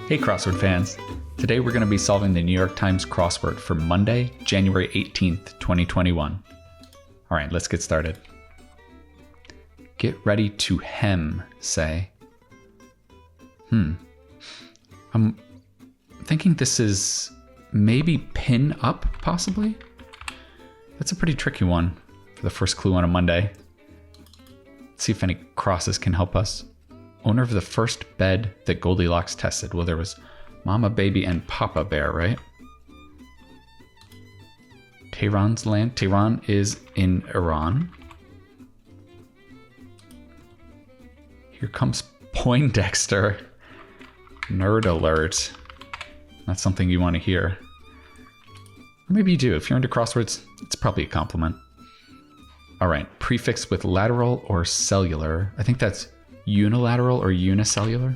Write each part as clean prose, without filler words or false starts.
Hey Crossword fans! Today we're going to be solving the New York Times crossword for Monday, January 18th, 2021. Alright, let's get started. Get ready to hem, say. I'm thinking this is maybe pin up, possibly? That's a pretty tricky one for the first clue on a Monday. Let's see if any crosses can help us. Owner of the first bed that Goldilocks tested. Well, there was Mama, Baby, and Papa Bear, right? Tehran's land. Tehran is in Iran. Here comes Poindexter. Nerd alert. That's something you want to hear. Or maybe you do. If you're into crosswords, it's probably a compliment. All right. Prefix with lateral or cellular. I think that's unilateral or unicellular?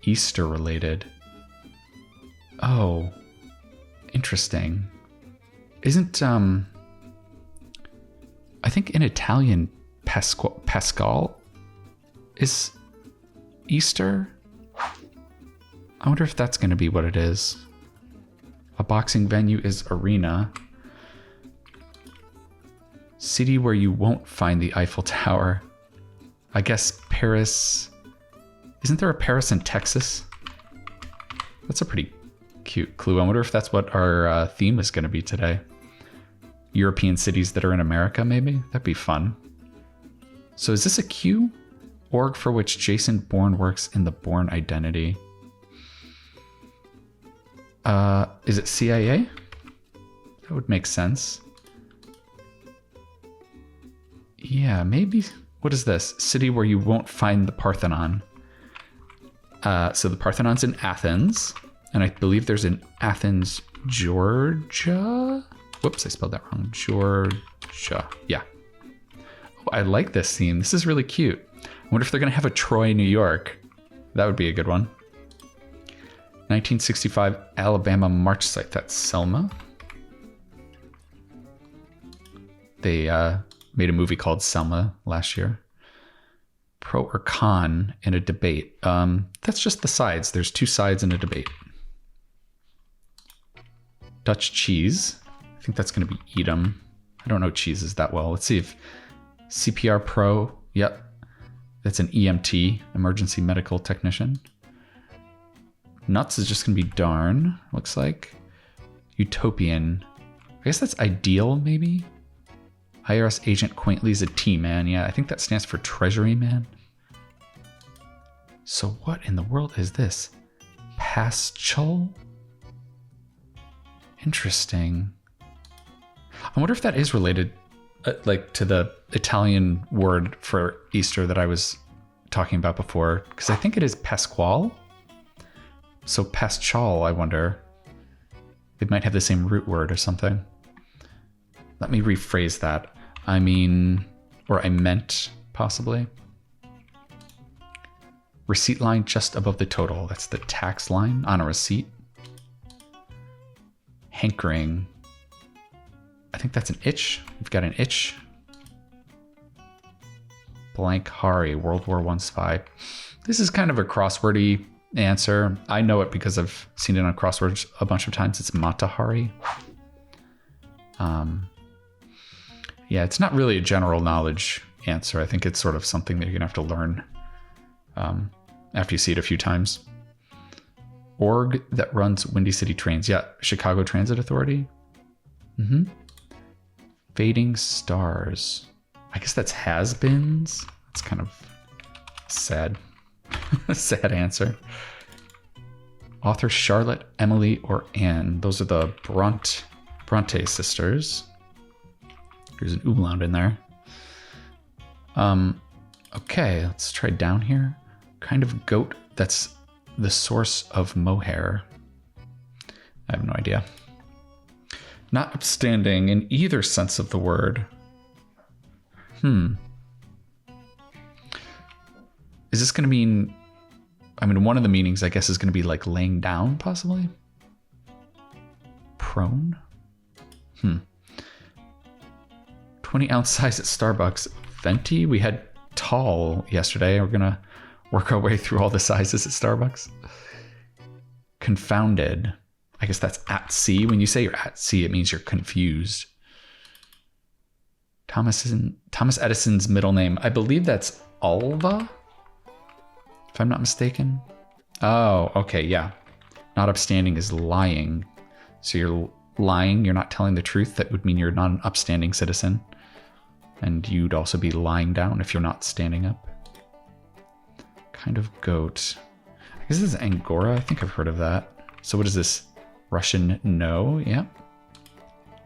Easter related. Oh, interesting. Isn't, I think in Italian, Pascal is Easter? I wonder if that's going to be what it is. A boxing venue is arena. City where you won't find the Eiffel Tower. I guess Paris. Isn't there a Paris in Texas? That's a pretty cute clue. I wonder if that's what our theme is going to be today. European cities that are in America, maybe? That'd be fun. So is this a Q? Org for which Jason Bourne works in the Bourne Identity. Is it CIA? That would make sense. Yeah, maybe. What is this? City where you won't find the Parthenon. So the Parthenon's in Athens, and I believe there's in Athens, Georgia. Whoops, I spelled that wrong. Georgia. Yeah. Oh, I like this theme. This is really cute. I wonder if they're going to have a Troy, New York. That would be a good one. 1965 Alabama March site. That's Selma. They made a movie called Selma last year. Pro or con in a debate. That's just the sides. There's two sides in a debate. Dutch cheese. I think that's going to be Edam. I don't know cheeses that well. Let's see if CPR Pro. Yep. That's an EMT, emergency medical technician. Nuts is just going to be darn, looks like. Utopian. I guess that's ideal, maybe? IRS agent quaintly is a T-man. Yeah, I think that stands for Treasury Man. So what in the world is this? Pastel? Interesting. I wonder if that is related like to the Italian word for Easter that I was talking about before, because I think it is Pasquale. So pastel, I wonder. It might have the same root word or something. Let me rephrase that. I mean, or I meant, possibly. Receipt line just above the total. That's the tax line on a receipt. Hankering. I think that's an itch. We've got an itch. Blank Hari, World War I spy. This is kind of a crosswordy answer. I know it because I've seen it on crosswords a bunch of times. It's Mata Hari. Yeah, it's not really a general knowledge answer. I think it's sort of something that you're going to have to learn after you see it a few times. Org that runs Windy City trains. Yeah, Chicago Transit Authority. Fading stars. I guess that's has-beens. That's kind of sad. Sad answer. Author Charlotte, Emily, or Anne. Those are the Bronte sisters. There's an umlaut in there. Okay, let's try down here. Kind of goat that's the source of mohair. I have no idea. Not upstanding in either sense of the word. Is this going to mean... I mean, one of the meanings, I guess, is going to be like laying down, possibly? Prone? 20-ounce size at Starbucks. Venti? We had tall yesterday. We're going to work our way through all the sizes at Starbucks. Confounded. I guess that's at sea. When you say you're at sea, it means you're confused. Thomas Edison's middle name. I believe that's Alva, if I'm not mistaken. Oh, okay, yeah. Not upstanding is lying. So you're lying, you're not telling the truth. That would mean you're not an upstanding citizen. And you'd also be lying down if you're not standing up. Kind of goat. I guess this is Angora. I think I've heard of that. So what is this? Russian no? Yeah.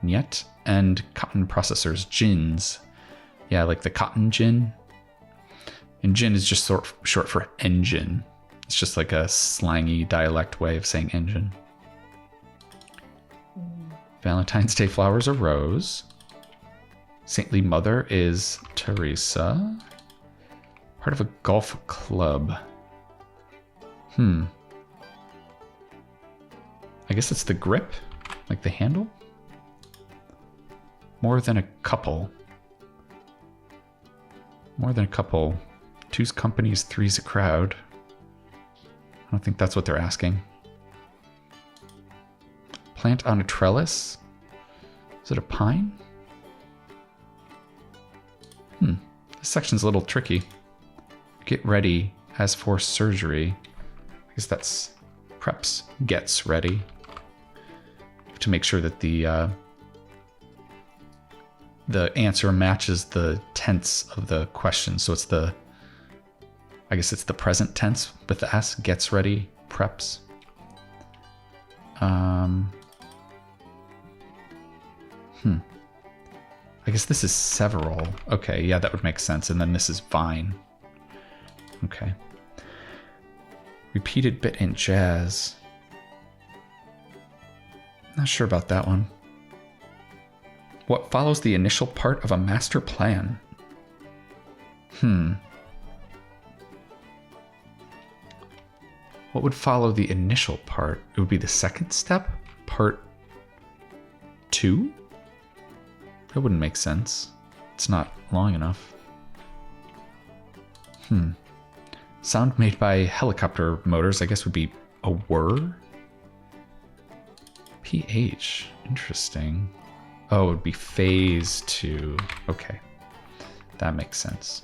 Niet. And cotton processors. Gins. Yeah, like the cotton gin. And gin is just short for engine. It's just like a slangy dialect way of saying engine. Valentine's Day flowers are rose. Saintly Mother is Teresa. Part of a golf club. I guess it's the grip, like the handle. More than a couple. More than a couple. Two's companies, three's a crowd. I don't think that's what they're asking. Plant on a trellis. Is it a pine? This section's a little tricky. Get ready as for surgery. I guess that's preps. Gets ready. To make sure that the answer matches the tense of the question. So it's I guess it's the present tense with the S. Gets ready. Preps. I guess this is several. Okay, yeah, that would make sense. And then this is vine. Okay. Repeated bit in jazz. Not sure about that one. What follows the initial part of a master plan? What would follow the initial part? It would be the second step? Part 2? That wouldn't make sense. It's not long enough. Sound made by helicopter motors, I guess, would be a whir. pH. Interesting. Oh, it would be phase 2. Okay. That makes sense.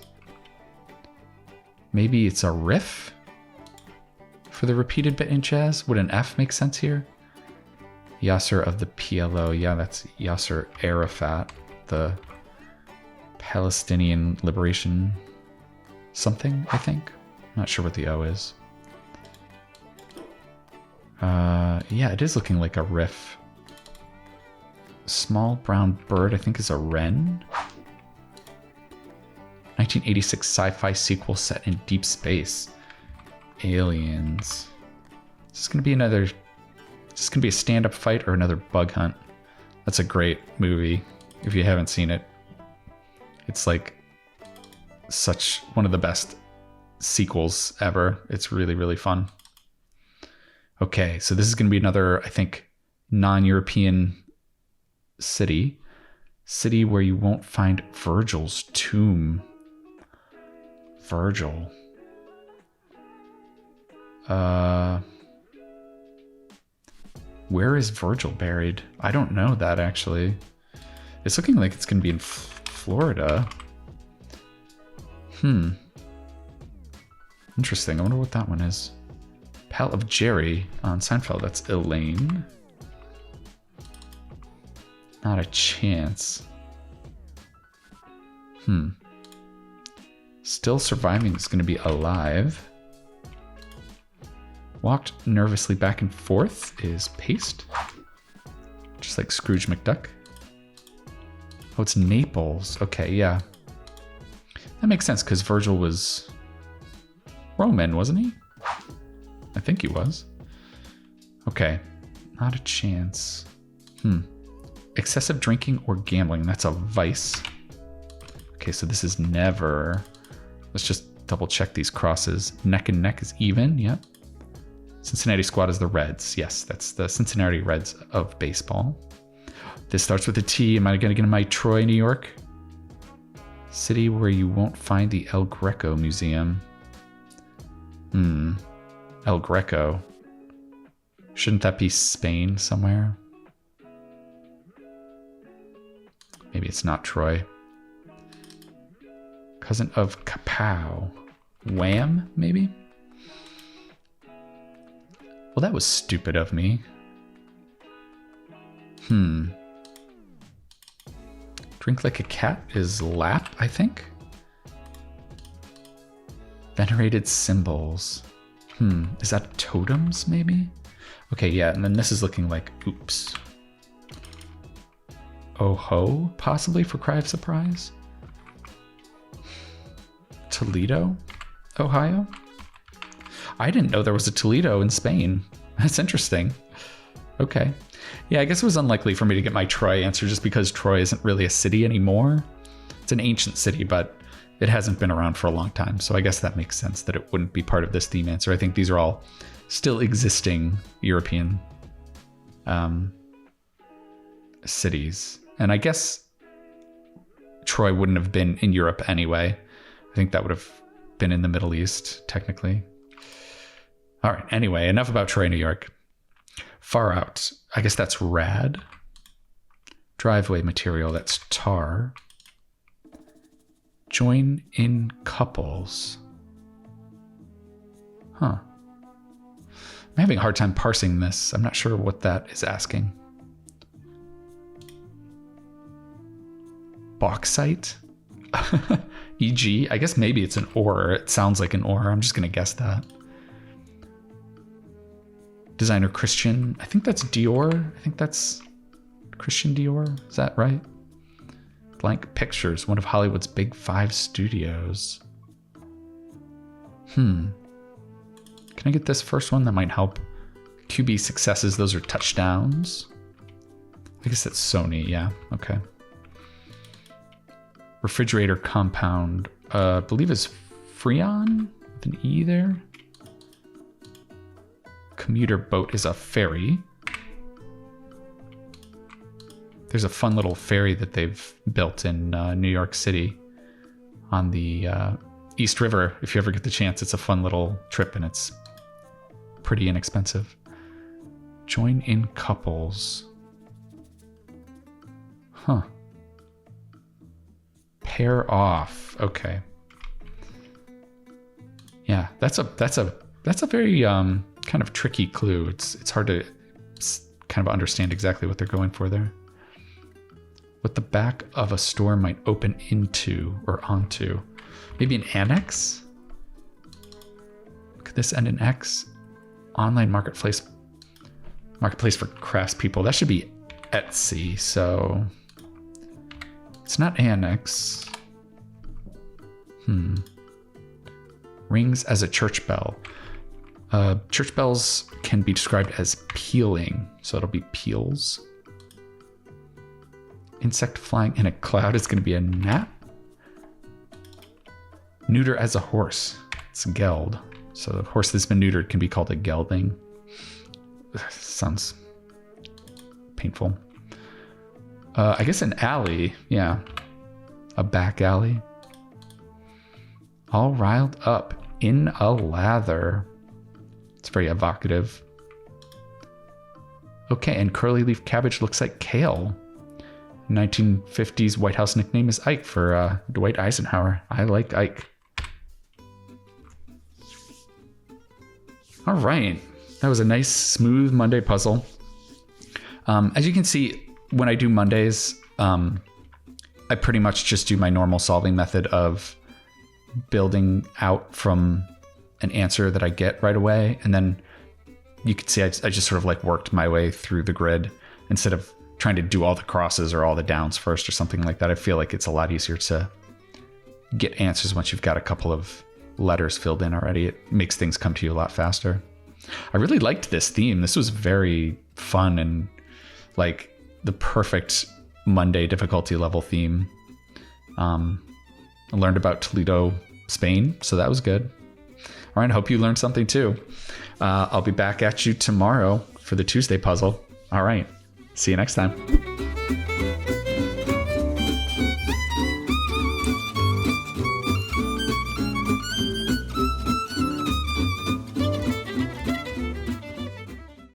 Maybe it's a riff for the repeated bit in jazz? Would an F make sense here? Yasser of the PLO. Yeah, that's Yasser Arafat, the Palestinian Liberation something, I think. Not sure what the O is. Yeah, it is looking like a riff. Small brown bird, I think, is a wren. 1986 sci-fi sequel set in deep space. Aliens. Is this gonna be another? Is this gonna be a stand-up fight or another bug hunt? That's a great movie. If you haven't seen it, it's like such one of the best sequels ever. It's really, really fun. Okay, so this is gonna be another, I think, non-European city where you won't find Virgil's tomb. Virgil. Where is Virgil buried? I don't know that, actually. It's looking like it's gonna be in Florida. Interesting. I wonder what that one is. Pal of Jerry on Seinfeld. That's Elaine. Not a chance. Still surviving is going to be alive. Walked nervously back and forth is Paste. Just like Scrooge McDuck. Oh, it's Naples. Okay, yeah. That makes sense because Virgil was Roman, wasn't he? I think he was. Okay. Not a chance. Excessive drinking or gambling. That's a vice. Okay, so this is never. Let's just double check these crosses. Neck and neck is even. Yep. Cincinnati squad is the Reds. Yes, that's the Cincinnati Reds of baseball. This starts with a T. Am I going to get in my Troy, New York? City where you won't find the El Greco Museum. El Greco. Shouldn't that be Spain somewhere? Maybe it's not Troy. Cousin of Kapow. Wham, maybe? Well, that was stupid of me. Drink like a cat is lap, I think. Venerated symbols. Is that totems, maybe? Okay, yeah, and then this is looking like, oops. Oh ho, possibly for Cry of Surprise? Toledo, Ohio? I didn't know there was a Toledo in Spain. That's interesting. Okay. Yeah, I guess it was unlikely for me to get my Troy answer just because Troy isn't really a city anymore. It's an ancient city, but it hasn't been around for a long time. So I guess that makes sense that it wouldn't be part of this theme answer. I think these are all still existing European cities. And I guess Troy wouldn't have been in Europe anyway. I think that would have been in the Middle East, technically. All right, anyway, enough about Troy, New York. Far out. I guess that's rad. Driveway material, that's tar. Join in couples. Huh. I'm having a hard time parsing this. I'm not sure what that is asking. Bauxite? E.g., I guess maybe it's an ore. It sounds like an ore. I'm just going to guess that. Designer Christian. I think that's Dior. I think that's Christian Dior. Is that right? Blank Pictures, one of Hollywood's big 5 studios. Can I get this first one? That might help. QB successes, those are touchdowns. I guess that's Sony, yeah, okay. Refrigerator compound, I believe is Freon, with an E there. Commuter boat is a ferry. There's a fun little ferry that they've built in New York City on the East River. If you ever get the chance, it's a fun little trip and it's pretty inexpensive. Join in couples. Huh. Pair off. Okay. Yeah, that's a very kind of tricky clue. It's hard to kind of understand exactly what they're going for there. What the back of a store might open into or onto. Maybe an annex? Could this end in X? Online marketplace for craftspeople. That should be Etsy, so it's not annex. Rings as a church bell. Church bells can be described as pealing, so it'll be peals. Insect flying in a cloud is going to be a gnat. Neuter as a horse. It's a geld. So the horse that's been neutered can be called a gelding. Sounds painful. I guess an alley. Yeah. A back alley. All riled up in a lather. It's very evocative. Okay, and curly leaf cabbage looks like kale. 1950s White House nickname is Ike for Dwight Eisenhower. I like Ike. All right. That was a nice, smooth Monday puzzle. As you can see, when I do Mondays, I pretty much just do my normal solving method of building out from an answer that I get right away. And then you could see I just sort of like worked my way through the grid instead of trying to do all the crosses or all the downs first or something like that. I feel like it's a lot easier to get answers once you've got a couple of letters filled in already. It makes things come to you a lot faster. I really liked this theme. This was very fun and like the perfect Monday difficulty level theme. I learned about Toledo, Spain, so that was good. All right, I hope you learned something too. I'll be back at you tomorrow for the Tuesday puzzle. All right, see you next time.